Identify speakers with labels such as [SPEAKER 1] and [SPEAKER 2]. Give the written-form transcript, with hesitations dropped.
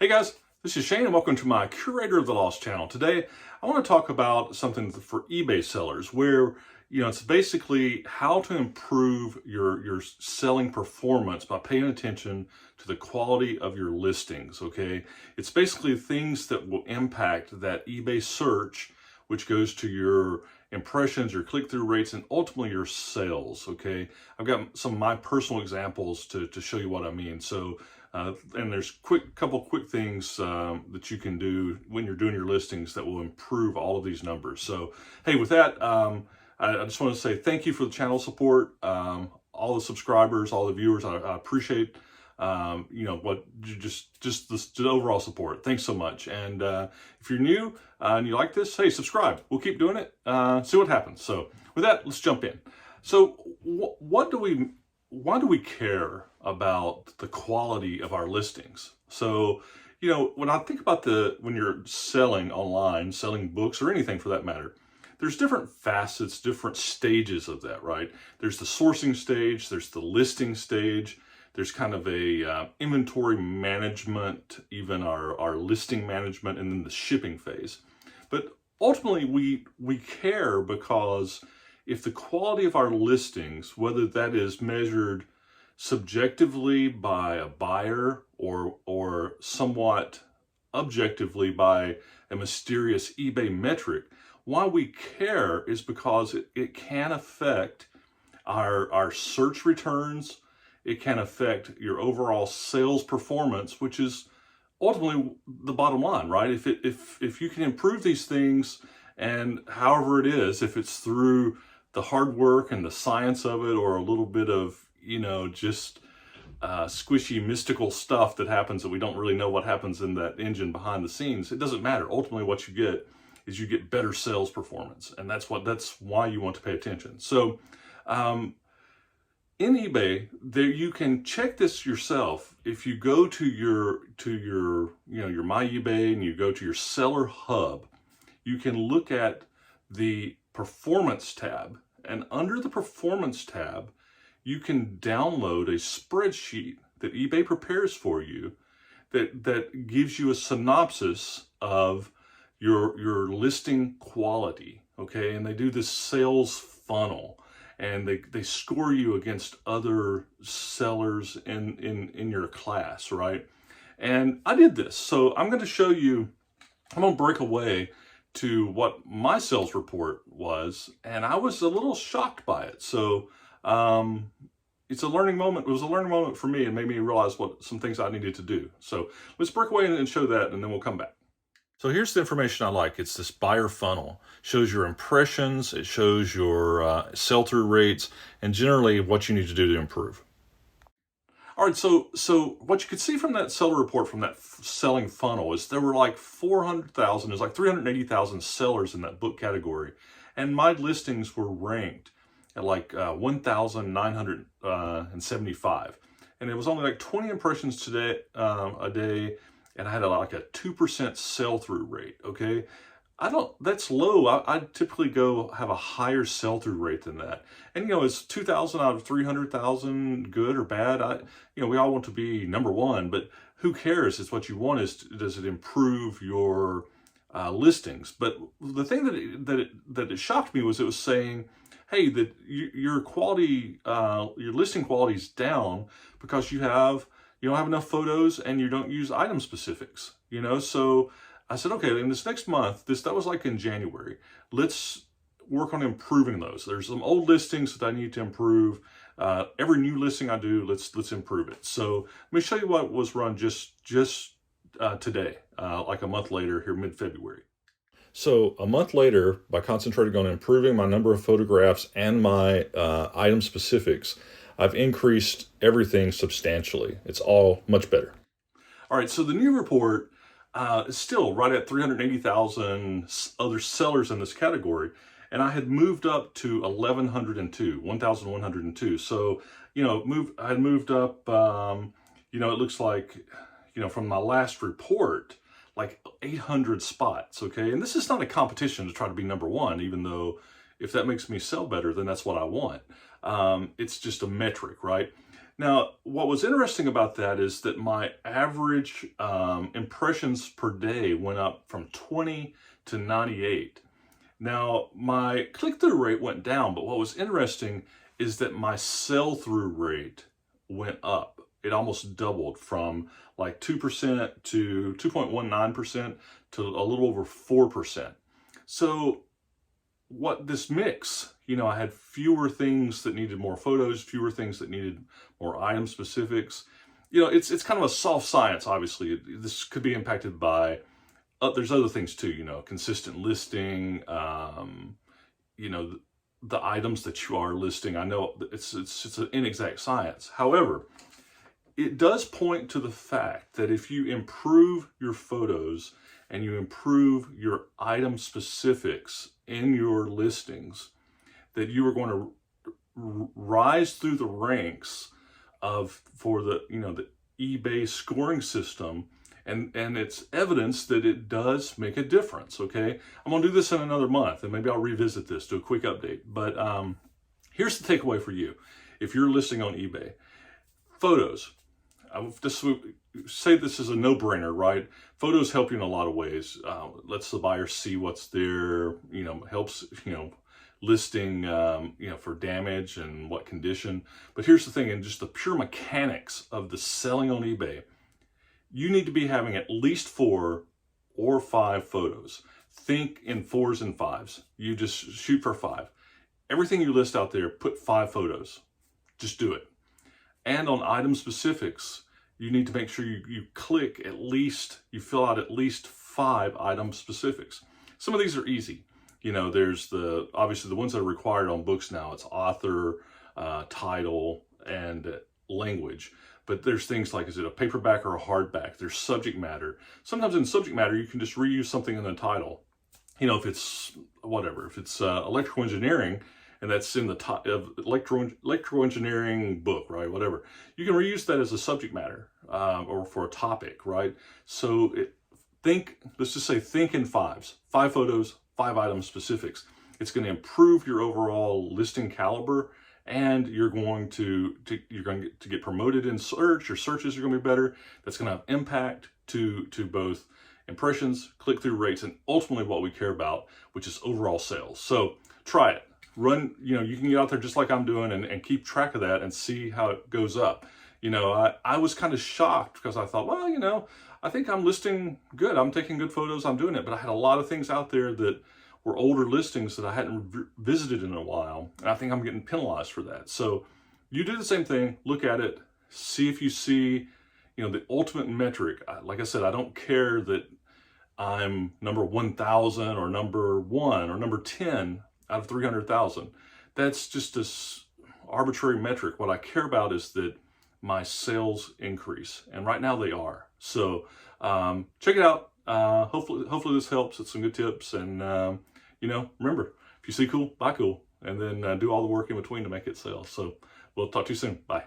[SPEAKER 1] Hey guys, this is Shane and welcome to my Curator of the Lost channel. Today, I want to talk about something for eBay sellers where, it's basically how to improve your selling performance by paying attention to the quality of your listings, okay? It's basically things that will impact that eBay search, which goes to your impressions, your click-through rates, and ultimately your sales, okay? I've got some of my personal examples to show you what I mean. So, and there's couple quick things that you can do when you're doing your listings that will improve all of these numbers. So, hey, with that, I just want to say thank you for the channel support, all the subscribers, all the viewers. I appreciate, just the overall support. Thanks so much. And if you're new and you like this, hey, subscribe. We'll keep doing it. See what happens. So, with that, let's jump in. So, why do we care about the quality of our listings? So, when I think about when you're selling online, selling books or anything for that matter, there's different facets, different stages of that, right? There's the sourcing stage, there's the listing stage, there's kind of a inventory management, even our listing management, and then the shipping phase. But ultimately, we care because if the quality of our listings, whether that is measured subjectively by a buyer or somewhat objectively by a mysterious eBay metric, why we care is because it can affect our search returns. It can affect your overall sales performance, which is ultimately the bottom line, right? If you can improve these things, and however it is, if it's through the hard work and the science of it, or a little bit of, just squishy, mystical stuff that happens that we don't really know what happens in that engine behind the scenes, it doesn't matter. Ultimately, what you get is you get better sales performance, and that's why you want to pay attention. So, in eBay, you can check this yourself. If you go to your My eBay and you go to your seller hub, you can look at the performance tab, and under the performance tab, you can download a spreadsheet that eBay prepares for you that gives you a synopsis of your listing quality, okay? And they do this sales funnel, and they score you against other sellers in your class, right? And I did this, so I'm going to show you. I'm going to break away to what my sales report was, and I was a little shocked by it. So it's a learning moment. It was a learning moment for me and made me realize some things I needed to do. So let's break away and show that, and then we'll come back. So here's the information I like. It's this buyer funnel. It shows your impressions, it shows your sell-through rates, and generally what you need to do to improve. All right, so what you could see from that seller report, from that selling funnel, is there were like 400,000, there's like 380,000 sellers in that book category. And my listings were ranked at like 1,975. And it was only like 20 impressions today, a day, and I had like a 2% sell-through rate, okay? That's low. I typically have a higher sell-through rate than that. And, is 2,000 out of 300,000 good or bad? We all want to be number one, but who cares? It's what you want does it improve your listings? But the thing that it shocked me was it was saying, hey, that your quality, your listing quality is down because you don't have enough photos and you don't use item specifics, So I said, okay, in this next month, that was like in January, let's work on improving those. There's some old listings that I need to improve. Every new listing I do, let's improve it. So let me show you what was run just today, like a month later here, mid-February. So a month later, by concentrating on improving my number of photographs and my item specifics, I've increased everything substantially. It's all much better. All right, so the new report is still right at 380,000 other sellers in this category, and I had moved up to 1,102. So, I had moved up, it looks like, from my last report, like 800 spots, okay? And this is not a competition to try to be number one, even though if that makes me sell better, then that's what I want. It's just a metric, right? Now, what was interesting about that is that my average impressions per day went up from 20 to 98. Now, my click-through rate went down, but what was interesting is that my sell-through rate went up. It almost doubled from like 2% to 2.19% to a little over 4%. So what this mix, I had fewer things that needed more photos, fewer things that needed more item specifics. It's kind of a soft science, obviously. This could be impacted by, there's other things too, consistent listing, the items that you are listing. I know it's an inexact science. However, it does point to the fact that if you improve your photos and you improve your item specifics in your listings, that you are going to rise through the ranks for the eBay scoring system, and it's evidence that it does make a difference. Okay, I'm gonna do this in another month, and maybe I'll revisit this, do a quick update. But here's the takeaway for you: if you're listing on eBay, photos. I would just say this is a no-brainer, right? Photos help you in a lot of ways. Lets the buyer see what's there. Helps listing for damage and what condition. But here's the thing: in just the pure mechanics of the selling on eBay, you need to be having at least 4 or 5 photos. Think in 4s and 5s. You just shoot for 5. Everything you list out there, put 5 photos. Just do it. And on item specifics, you need to make sure you fill out at least 5 item specifics. Some of these are easy. There's obviously the ones that are required on books now. It's author, title, and language. But there's things like, is it a paperback or a hardback? There's subject matter. Sometimes in subject matter, you can just reuse something in the title. If it's whatever, if it's electrical engineering, and that's in the electrical engineering book, right? Whatever. You can reuse that as a subject matter or for a topic, right? So let's just say think in 5s. 5 photos, 5 item specifics. It's going to improve your overall listing caliber, and you're going to get promoted in search. Your searches are going to be better. That's going to have impact to both impressions, click-through rates, and ultimately what we care about, which is overall sales. So try it. Run, you can get out there just like I'm doing and keep track of that and see how it goes up. I was kind of shocked because I thought, well, I think I'm listing good. I'm taking good photos. I'm doing it. But I had a lot of things out there that were older listings that I hadn't visited in a while. And I think I'm getting penalized for that. So you do the same thing. Look at it. See if you see, the ultimate metric. Like I said, I don't care that I'm number 1,000 or number 1 or number 10 out of 300,000. That's just this arbitrary metric. What I care about is that my sales increase, and right now they are. So check it out. Hopefully this helps. It's some good tips, and remember, if you see cool, buy cool, and then do all the work in between to make it sell. So we'll talk to you soon. Bye.